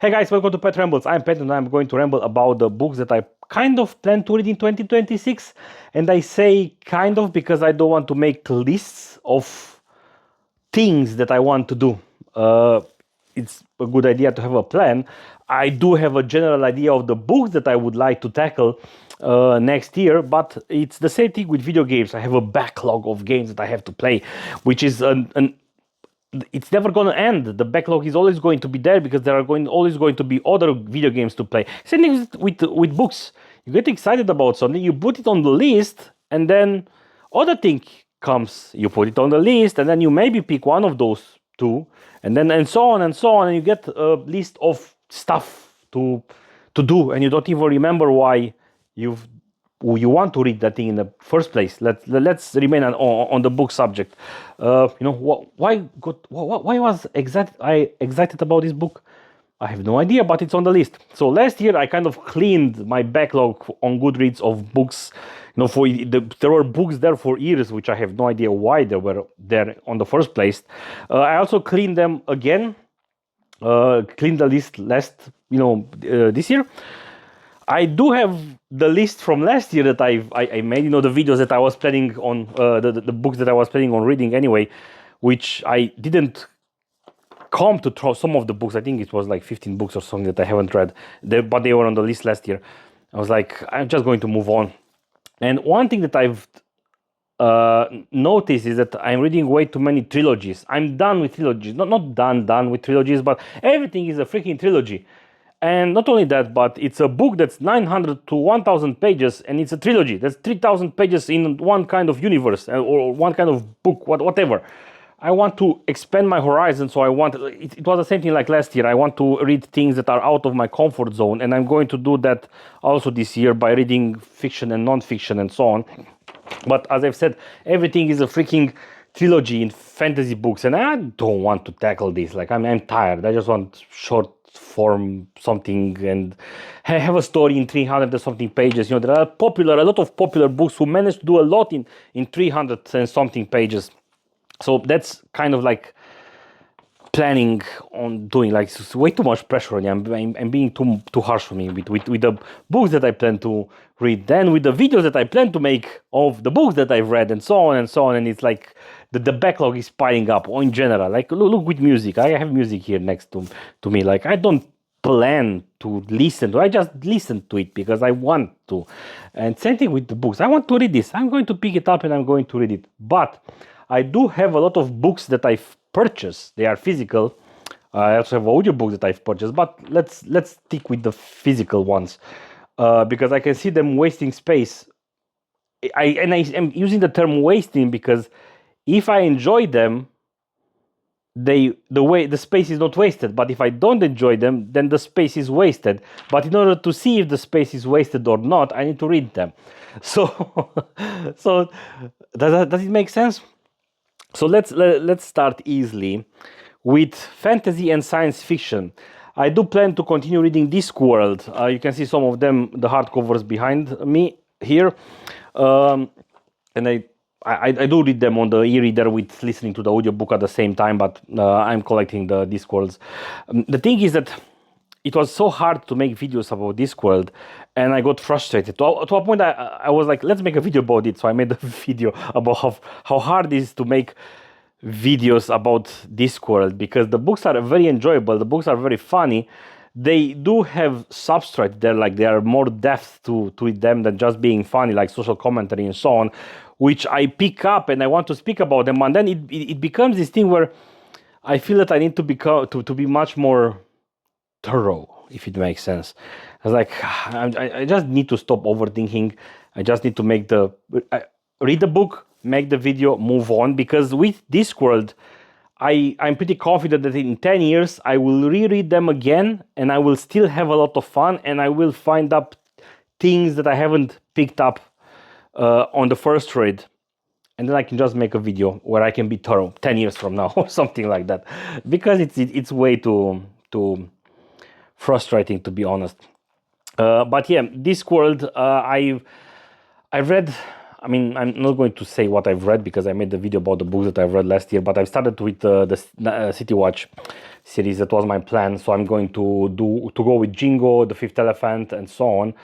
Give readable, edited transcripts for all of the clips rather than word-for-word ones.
Hey guys, welcome to Pet Rambles. I'm Pet and I'm going to ramble about the books that I kind of plan to read in 2026. And I say kind of because I don't want to make lists of things that I want to do. It's a good idea to have a plan. I do have a general idea of the books that I would like to tackle next year, but it's the same thing with video games. I have a backlog of games that I have to play, which is an it's never going to end. The backlog is always going to be there because there are always going to be other video games to play. Same thing with books. You get excited about something, you put it on the list, and then other thing comes. You put it on the list, and then you maybe pick one of those two, and so on and so on, and you get a list of stuff to do, and you don't even remember why you've you want to read that thing in the first place. Let's remain on the book subject. Why was I excited about this book? I have no idea, but it's on the list. So last year I kind of cleaned my backlog on Goodreads of books. There were books there for years, which I have no idea why they were there on the first place. I also cleaned them again. Cleaned the list this year. I do have the list from last year that I made, the videos that I was planning on, the books that I was planning on reading anyway, which I didn't come to throw some of the books. I think it was like 15 books or something that I haven't read, but they were on the list last year. I was like, I'm just going to move on. And one thing that I've noticed is that I'm reading way too many trilogies. I'm done with trilogies. Not done with trilogies, but everything is a freaking trilogy. And not only that, but it's a book that's 900 to 1000 pages, and it's a trilogy. That's 3000 pages in one kind of universe or one kind of book, whatever. I want to expand my horizon, so it was the same thing like last year. I want to read things that are out of my comfort zone, and I'm going to do that also this year by reading fiction and non-fiction and so on. But as I've said, everything is a freaking trilogy in fantasy books, and I don't want to tackle this. Like I'm tired. I just want short form something and have a story in 300 or something pages. There are a lot of popular books who manage to do a lot in 300 and something pages. So that's kind of like planning on doing, like, it's way too much pressure on you. I'm being too harsh for me with the books that I plan to read, then with the videos that I plan to make of the books that I've read, and so on and so on. And it's like the backlog is piling up in general. Like look with music. I have music here next to me. Like I don't plan to listen to. I just listen to it because I want to. And same thing with the books. I want to read this. I'm going to pick it up and I'm going to read it. But I do have a lot of books that I've purchased. They are physical. I also have audiobooks that I've purchased, but let's stick with the physical ones because I can see them wasting space. I am using the term wasting because if I enjoy them, the space is not wasted. But if I don't enjoy them, then the space is wasted. But in order to see if the space is wasted or not, I need to read them. So does it make sense? So let's start easily with fantasy and science fiction. I do plan to continue reading Discworld. You can see some of them, the hardcovers behind me here, and I do read them on the e-reader with listening to the audiobook at the same time. But I'm collecting the Discworlds. The thing is that it was so hard to make videos about Discworld, and I got frustrated. To a point, I was like, let's make a video about it. So I made a video about how hard it is to make videos about Discworld, because the books are very enjoyable. The books are very funny. They do have substrate there, like there are more depth to them than just being funny, like social commentary and so on, which I pick up and I want to speak about them. And then it becomes this thing where I feel that I need to be much more thorough, if it makes sense. I was like, I just need to stop overthinking. I just need to read the book, make the video, move on. Because with Discworld, I'm pretty confident that in 10 years, I will reread them again and I will still have a lot of fun, and I will find up things that I haven't picked up on the first read. And then I can just make a video where I can be thorough 10 years from now or something like that. Because it's way too frustrating, to be honest. But yeah, Discworld, I've read I mean, I'm not going to say what I've read because I made the video about the books that I've read last year, but I've started with the City Watch series. That was my plan. So I'm going to go with Jingo, The Fifth Elephant, and so on.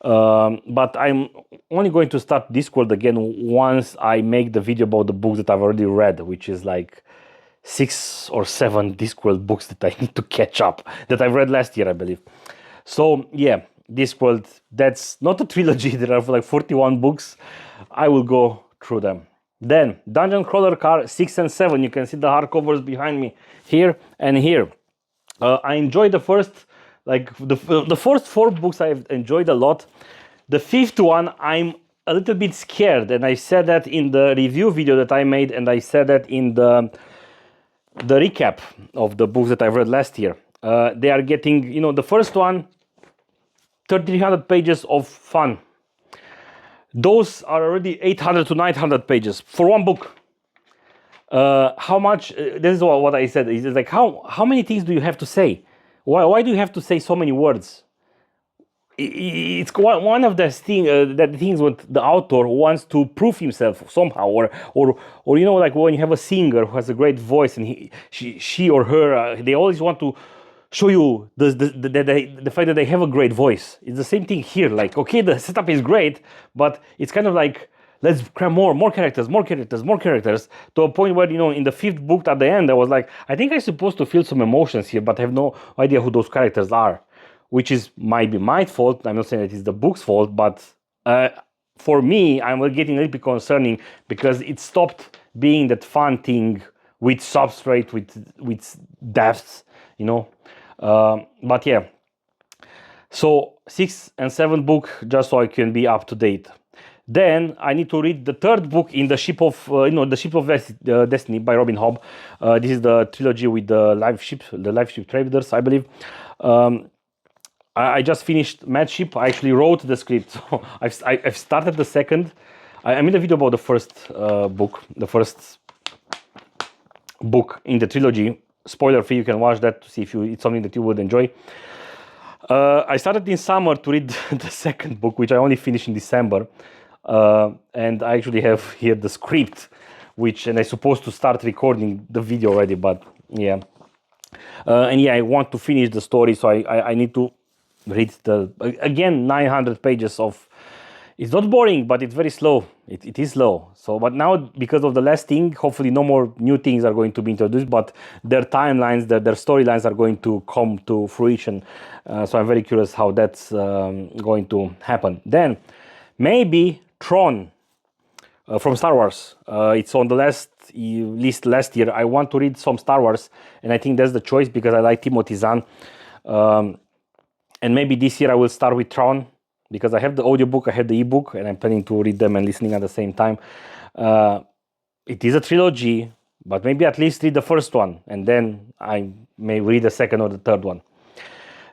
But I'm only going to start Discworld again once I make the video about the books that I've already read, which is like 6 or 7 Discworld books that I need to catch up that I've read last year, I believe. So yeah, Discworld, that's not a trilogy. There are like 41 books. I will go through them. Then Dungeon Crawler Car 6 and 7. You can see the hardcovers behind me here and here. I enjoyed the first, like the first 4 books I've enjoyed a lot. The 5th one, I'm a little bit scared, and I said that in the review video that I made, and I said that in the recap of the books that I've read last year. They are getting, you know, the first one, 3,300 pages of fun. Those are already 800 to 900 pages for one book. How much? This is what I said. It's like how many things do you have to say? Why do you have to say so many words? It's one of the things what the author wants to prove himself somehow, or you know, like when you have a singer who has a great voice and she or her they always want to show you the fact that they have a great voice. It's the same thing here. Like, okay, the setup is great, but it's kind of like, let's cram more characters to a point where, you know, in the 5th book at the end, I was like, I think I'm supposed to feel some emotions here, but I have no idea who those characters are, which is might be my fault. I'm not saying that it's the book's fault, but for me, I'm getting a little bit concerning because it stopped being that fun thing with substrate, with depths, you know. But yeah, so 6 and 7 book, just so I can be up to date. Then I need to read the 3rd book in the Ship of the Ship of Destiny by Robin Hobb. This is the trilogy with the live ship traders, I believe. I just finished Mad Ship. I actually wrote the script, so I've started the 2nd. I made a video about the first book, the first book in the trilogy. Spoiler free, you can watch that to see if it's something that you would enjoy. I started in summer to read the 2nd book, which I only finished in December. And I actually have here the script, and I'm supposed to start recording the video already, but yeah. And yeah, I want to finish the story, so I need to read again, 900 pages of. It's not boring, but it's very slow. It is slow. So, but now because of the last thing, hopefully no more new things are going to be introduced, but their timelines, their storylines are going to come to fruition. So I'm very curious how that's going to happen. Then maybe Tron from Star Wars. It's on the list last year. I want to read some Star Wars, and I think that's the choice because I like Timothy Zahn. And maybe this year I will start with Tron, because I have the audiobook, I have the ebook, and I'm planning to read them and listening at the same time. It is a trilogy, but maybe at least read the first one, and then I may read the 2nd or the 3rd one.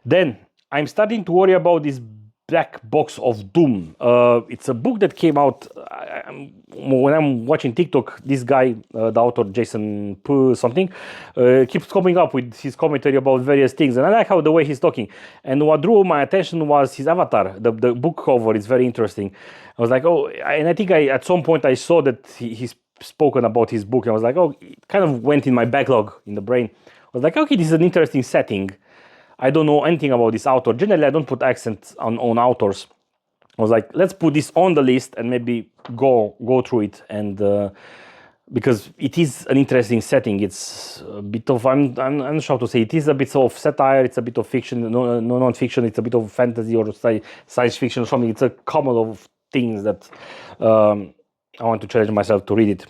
Then I'm starting to worry about this Black Box of Doom. It's a book that came out when I'm watching TikTok. This guy, the author Jason P something, keeps coming up with his commentary about various things, and I like how the way he's talking. And what drew my attention was his avatar. The book cover is very interesting. I was like, oh, and I think at some point I saw that he's spoken about his book, and I was like, oh, it kind of went in my backlog in the brain. I was like, okay, this is an interesting setting. I don't know anything about this author. Generally, I don't put accents on authors. I was like, let's put this on the list and maybe go through it, and because it is an interesting setting. It's a bit of I'm not sure how to say. It is a bit of satire. It's a bit of fiction, no non-fiction. It's a bit of fantasy or science fiction or something. It's a couple of things that I want to challenge myself to read it.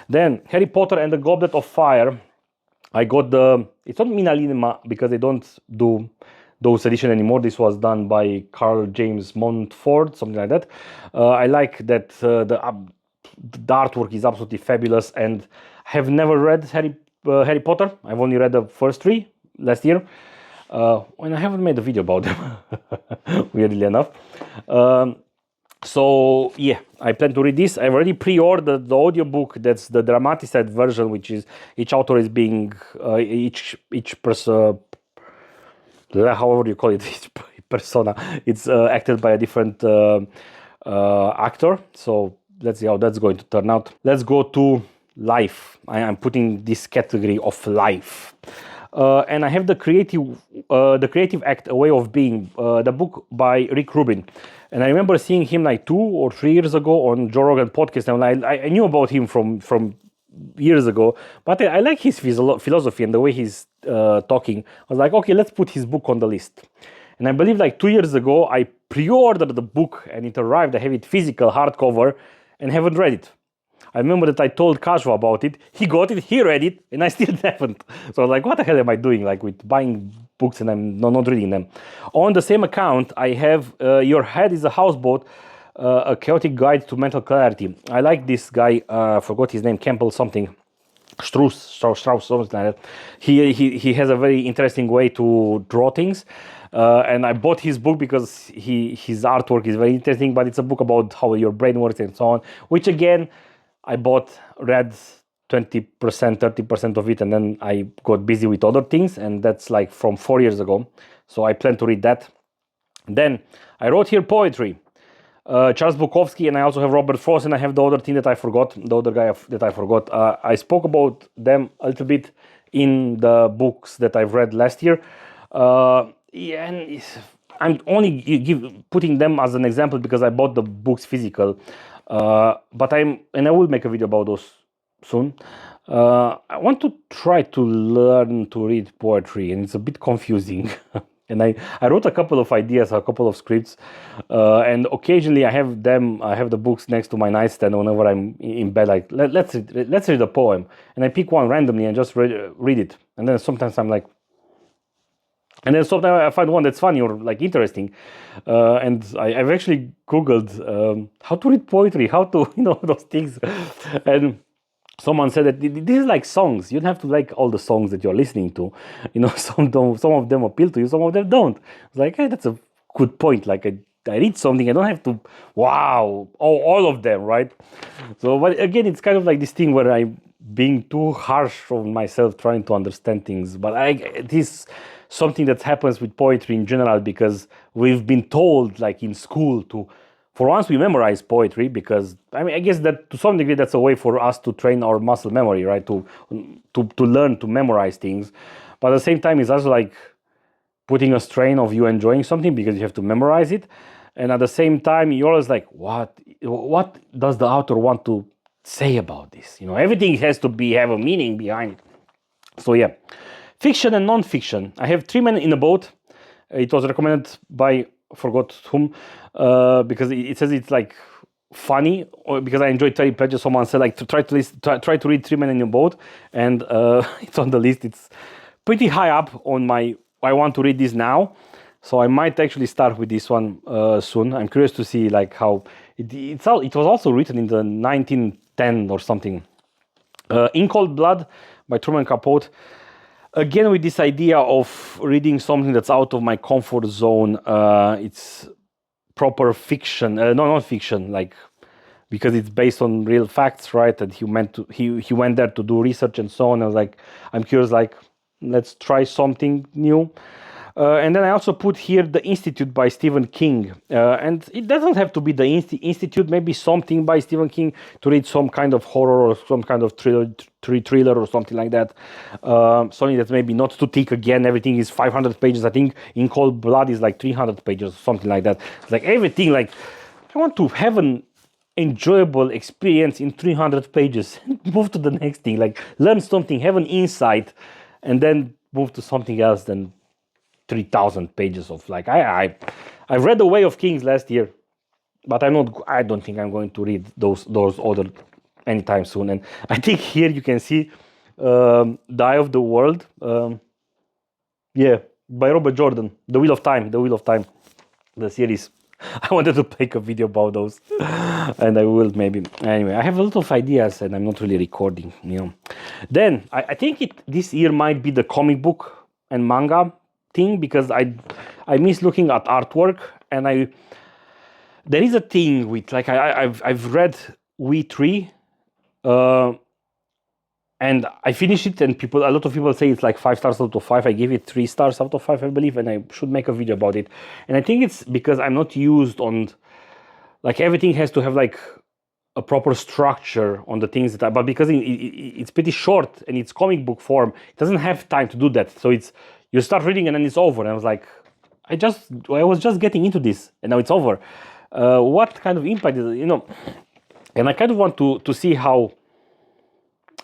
Then Harry Potter and the Goblet of Fire. I got it's not Mina Linema because they don't do those edition anymore. This was done by Carl James Montfort, something like that. I like that the artwork is absolutely fabulous, and have never read Harry Potter. I've only read the first 3 last year, and I haven't made a video about them, weirdly enough. So yeah, I plan to read this. I've already pre-ordered the audiobook. That's the dramatized version, which is each author is being each person, however you call it, each persona. It's acted by a different actor. So let's see how that's going to turn out. Let's go to life. I'm putting this category of life. And I have the creative act, A Way of Being, the book by Rick Rubin. And I remember seeing him like 2 or 3 years ago on Joe Rogan podcast. And I knew about him from years ago, but I like his philosophy and the way he's talking. I was like, okay, let's put his book on the list. And I believe like 2 years ago, I pre-ordered the book and it arrived. I have it physical, hardcover, and haven't read it. I remember that I told Kashva about it. He got it, he read it, and I still haven't. So I was like, what the hell am I doing? Like with buying books and I'm not reading them. On the same account, I have Your Head is a Houseboat, A Chaotic Guide to Mental Clarity. I like this guy, forgot his name, Campbell something. Strauss, something like that. He has a very interesting way to draw things. And I bought his book because his artwork is very interesting, but it's a book about how your brain works and so on, which again, I read 20%, 30% of it, and then I got busy with other things, and that's like from 4 years ago. So I plan to read that. Then I wrote here poetry. Charles Bukowski, and I also have Robert Frost, and I have the other thing that I forgot, the other guy that I forgot. I spoke about them a little bit in the books that I've read last year. And I'm only putting them as an example because I bought the books physical. But I will make a video about those soon. I want to try to learn to read poetry, and it's a bit confusing. And I wrote a couple of ideas, a couple of scripts, and occasionally I have the books next to my nightstand whenever I'm in bed. Like let's read a poem, and I pick one randomly and just read it. And then sometimes I'm like. And then sometimes I find one that's funny or like interesting, and I've actually Googled how to read poetry, how to those things, and someone said that this is like songs. You don't have to like all the songs that you're listening to. Some of them appeal to you, some of them don't. It's like, hey, that's a good point. Like I read something, I don't have to all of them, right? So, but again, it's kind of like this thing where I'm being too harsh on myself trying to understand things. But this something that happens with poetry in general, because we've been told, like in school, for once we memorize poetry, because I guess that to some degree that's a way for us to train our muscle memory, right? To learn to memorize things, but at the same time it's also like putting a strain of you enjoying something because you have to memorize it, and at the same time you're always like, what does the author want to say about this? Everything has to have a meaning behind it. So yeah. Fiction and non-fiction. I have 3 Men in a Boat. It was recommended by, forgot whom, because it says it's like funny, or because I enjoyed Terry Pratchett. Someone said like to try to read 3 Men in a Boat, and it's on the list. It's pretty high up on my. I want to read this now, so I might actually start with this one soon. I'm curious to see like how it was also written in the 1910 or something. In Cold Blood by Truman Capote. Again, with this idea of reading something that's out of my comfort zone, it's proper fiction, not fiction, like because it's based on real facts, right? And he went there to do research and so on. I was like, I'm curious, like, let's try something new. And then I also put here The Institute by Stephen King. And it doesn't have to be The Institute, maybe something by Stephen King to read some kind of horror or some kind of thriller or something like that. Something that's maybe not too thick. Again, everything is 500 pages. I think In Cold Blood is like 300 pages, something like that. It's like everything, like, I want to have an enjoyable experience in 300 pages. Move to the next thing, like learn something, have an insight, and then move to something else than 3,000 pages of like I read The Way of Kings last year, but I don't think I'm going to read those other anytime soon. And I think here you can see The Eye of the World, by Robert Jordan, The Wheel of Time, the series. I wanted to make a video about those, and I will maybe. Anyway, I have a lot of ideas, and I'm not really recording. Then I think this year might be the comic book and manga thing, because I miss looking at artwork, and there is a thing with like I've read We 3, and I finished it, and a lot of people say it's like 5 stars out of 5. I give it 3 stars out of 5, I believe, and I should make a video about it. And I think it's because I'm not used on, like, everything has to have like a proper structure on the things that but because it's pretty short and it's comic book form, it doesn't have time to do that. So you start reading and then it's over. And I was like, I was just getting into this and now it's over. What kind of impact is it, and I kind of want to see how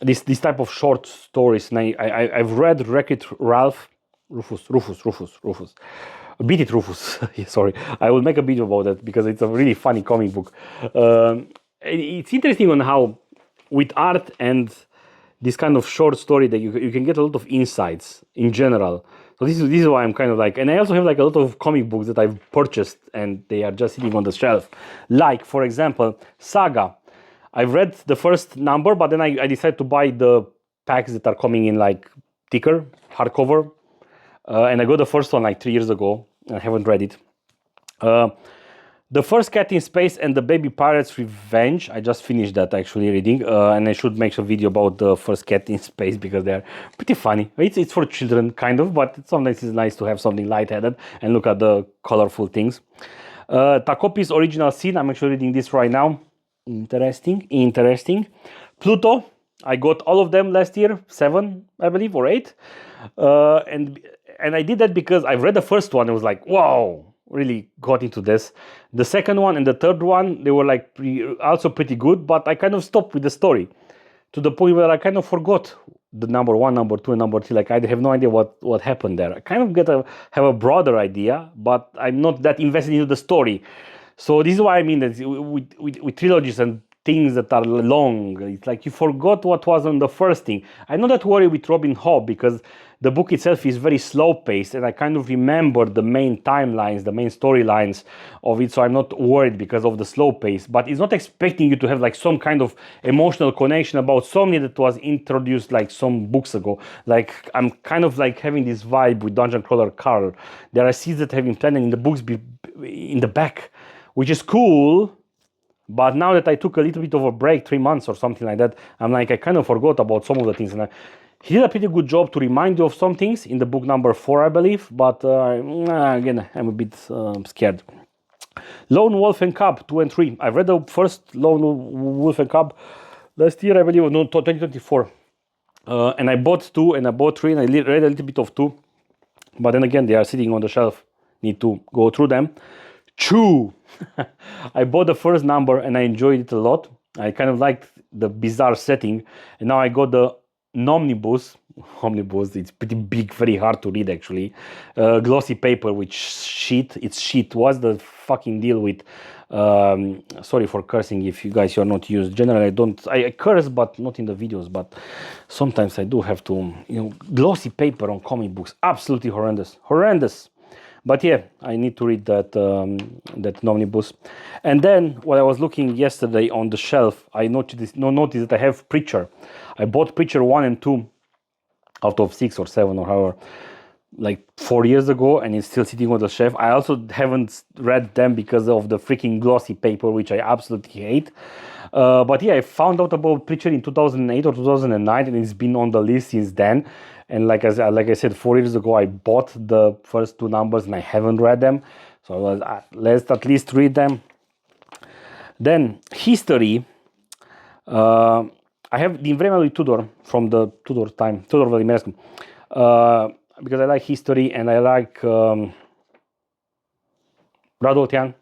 this type of short stories, and I've read Wreck-It Ralph, Rufus. Beat It Rufus. Sorry, I will make a video about that because it's a really funny comic book. It's interesting on how with art and this kind of short story that you can get a lot of insights in general. So this is why I'm kind of like, and I also have like a lot of comic books that I've purchased and they are just sitting on the shelf. Like, for example, Saga. I've read the first number, but then I decided to buy the packs that are coming in like thicker, hardcover. And I got the first one like 3 years ago. I haven't read it. The First Cat in Space and the Baby Pirate's Revenge. I just finished that actually reading, and I should make a video about the First Cat in Space because they're pretty funny. It's for children kind of, but sometimes it's nice to have something lightheaded and look at the colorful things. Takopi's Original Sin. I'm actually reading this right now. Interesting. Pluto. I got all of them last year, 7, I believe, or 8. And I did that because I've read the first one. It was like, wow, really got into this. The second one and the third one, they were like also pretty good, but I kind of stopped with the story to the point where I kind of forgot the number 1, number 2, and number 3. Like I have no idea what happened there. I kind of have a broader idea, but I'm not that invested into the story. So this is why I mean that with trilogies and things that are long, it's like you forgot what was on the first thing. I'm not that worried with Robin Hood because the book itself is very slow paced and I kind of remember the main timelines, the main storylines of it, so I'm not worried because of the slow pace. But it's not expecting you to have like some kind of emotional connection about something that was introduced like some books ago. Like I'm kind of like having this vibe with Dungeon Crawler Carl. There are seeds that have been planted in the books in the back, which is cool. But now that I took a little bit of a break, 3 months or something like that, I'm like, I kind of forgot about some of the things. And he did a pretty good job to remind you of some things in the book number 4, I believe. But again, I'm a bit scared. Lone Wolf and Cub 2 and 3. I read the first Lone Wolf and Cub last year, I believe, no, 2024. And I bought 2 and I bought 3 and I read a little bit of 2. But then again, they are sitting on the shelf. Need to go through them. Chew. I bought the first number and I enjoyed it a lot. I kind of liked the bizarre setting. And now I got the Omnibus. It's pretty big, very hard to read actually. Glossy paper with sheet. It's sheet. What's the fucking deal with... sorry for cursing if you guys are not used. Generally, I curse, but not in the videos. But sometimes I do have to, glossy paper on comic books. Absolutely horrendous. But yeah, I need to read that Omnibus. And then, while I was looking yesterday on the shelf, I noticed that I have Preacher. I bought Preacher 1 and 2 out of 6 or 7 or however, like 4 years ago, and it's still sitting on the shelf. I also haven't read them because of the freaking glossy paper, which I absolutely hate. But yeah, I found out about Preacher in 2008 or 2009, and it's been on the list since then. And like I said, 4 years ago, I bought the first 2 numbers and I haven't read them. So I was, let's at least read them. Then History. I have the Invremeli Tudor from the Tudor time, Tudor Velimerescu. Because I like history and I like Radu Oltean.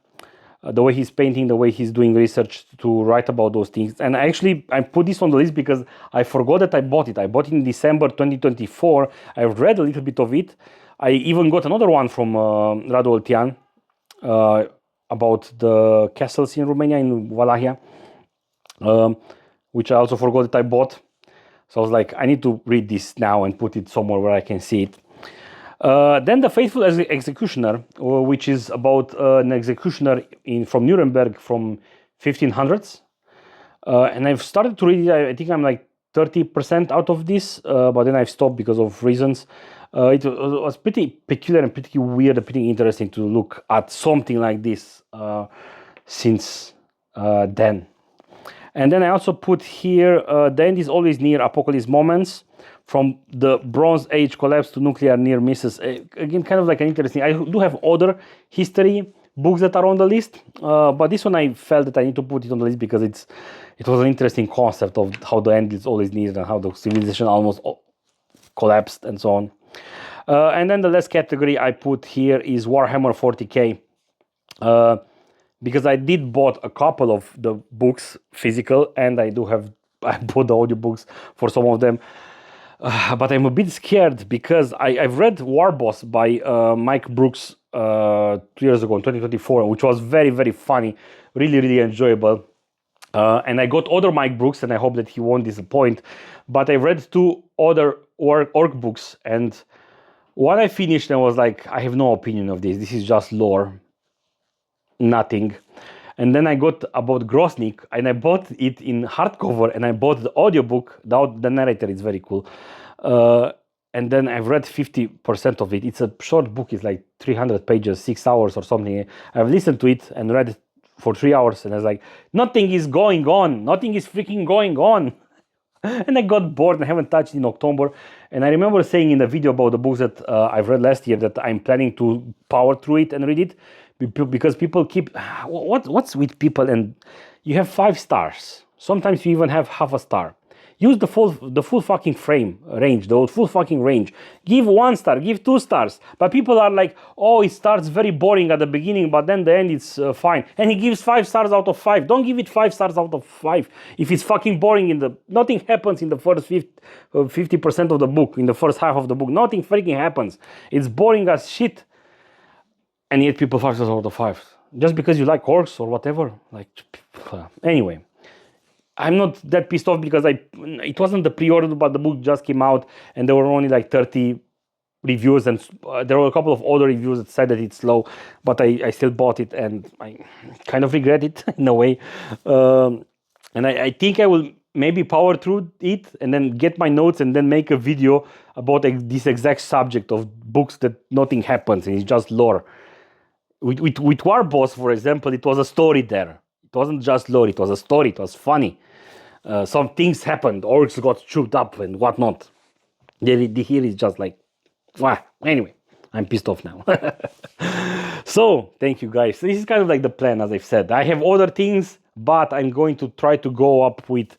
The way he's painting, the way he's doing research to write about those things. And actually, I put this on the list because I forgot that I bought it. I bought it in December 2024. I've read a little bit of it. I even got another one from Radu Oltean about the castles in Romania, in Wallachia, which I also forgot that I bought. So I was like, I need to read this now and put it somewhere where I can see it. Then The Faithful Executioner, which is about an executioner from Nuremberg from 1500s. And I've started to read it. I think I'm like 30% out of this, but then I've stopped because of reasons. It was pretty peculiar and pretty weird and pretty interesting to look at something like this since then. And then I also put here, The End is Always Near, Apocalypse Moments, from the Bronze Age collapse to nuclear near misses. Again, kind of like an interesting... I do have other history books that are on the list, but this one I felt that I need to put it on the list because it was an interesting concept of how the end is always needed and how the civilization almost collapsed and so on. And then the last category I put here is Warhammer 40k, because I did bought a couple of the books physical, and I bought the audiobooks for some of them. But I'm a bit scared because I've read War Boss by Mike Brooks 2 years ago in 2024, which was very, very funny, really, really enjoyable. And I got other Mike Brooks, and I hope that he won't disappoint. But I read 2 other orc books, and one I finished and was like, I have no opinion of this. This is just lore, nothing. And then I got about Groznyk, and I bought it in hardcover, and I bought the audiobook. The narrator is very cool. And then I've read 50% of it. It's a short book. It's like 300 pages, 6 hours or something. I've listened to it and read it for 3 hours, and I was like, nothing is going on. Nothing is freaking going on. And I got bored and I haven't touched it in October. And I remember saying in the video about the books that I've read last year that I'm planning to power through it and read it, because people keep, what's with people, and you have 5 stars. Sometimes you even have half a star. Use the full fucking range, the full fucking range. Give 1 star, give 2 stars. But people are like, oh, it starts very boring at the beginning, but then the end it's fine. And he gives 5 stars out of 5. Don't give it 5 stars out of 5. If it's fucking boring nothing happens in the first 50% of the book, in the first half of the book. Nothing freaking happens. It's boring as shit. And yet people 5 stars out of 5. Just because you like orcs or whatever. Like, anyway. I'm not that pissed off because it wasn't the pre-order, but the book just came out and there were only like 30 reviews, and there were a couple of other reviews that said that it's slow, but I still bought it and I kind of regret it in a way. And I think I will maybe power through it and then get my notes and then make a video about this exact subject of books that nothing happens and it's just lore. With War Boss, for example, it was a story there. It wasn't just lore, it was a story, it was funny. Some things happened, orcs got chewed up and whatnot. Here is just like, anyway, I'm pissed off now. So, thank you guys. This is kind of like the plan, as I've said. I have other things, but I'm going to try to go up with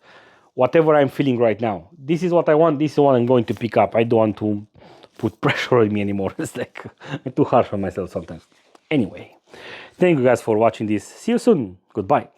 whatever I'm feeling right now. This is what I want, this is what I'm going to pick up. I don't want to put pressure on me anymore. It's like, I'm too harsh on myself sometimes. Anyway, thank you guys for watching this. See you soon. Goodbye.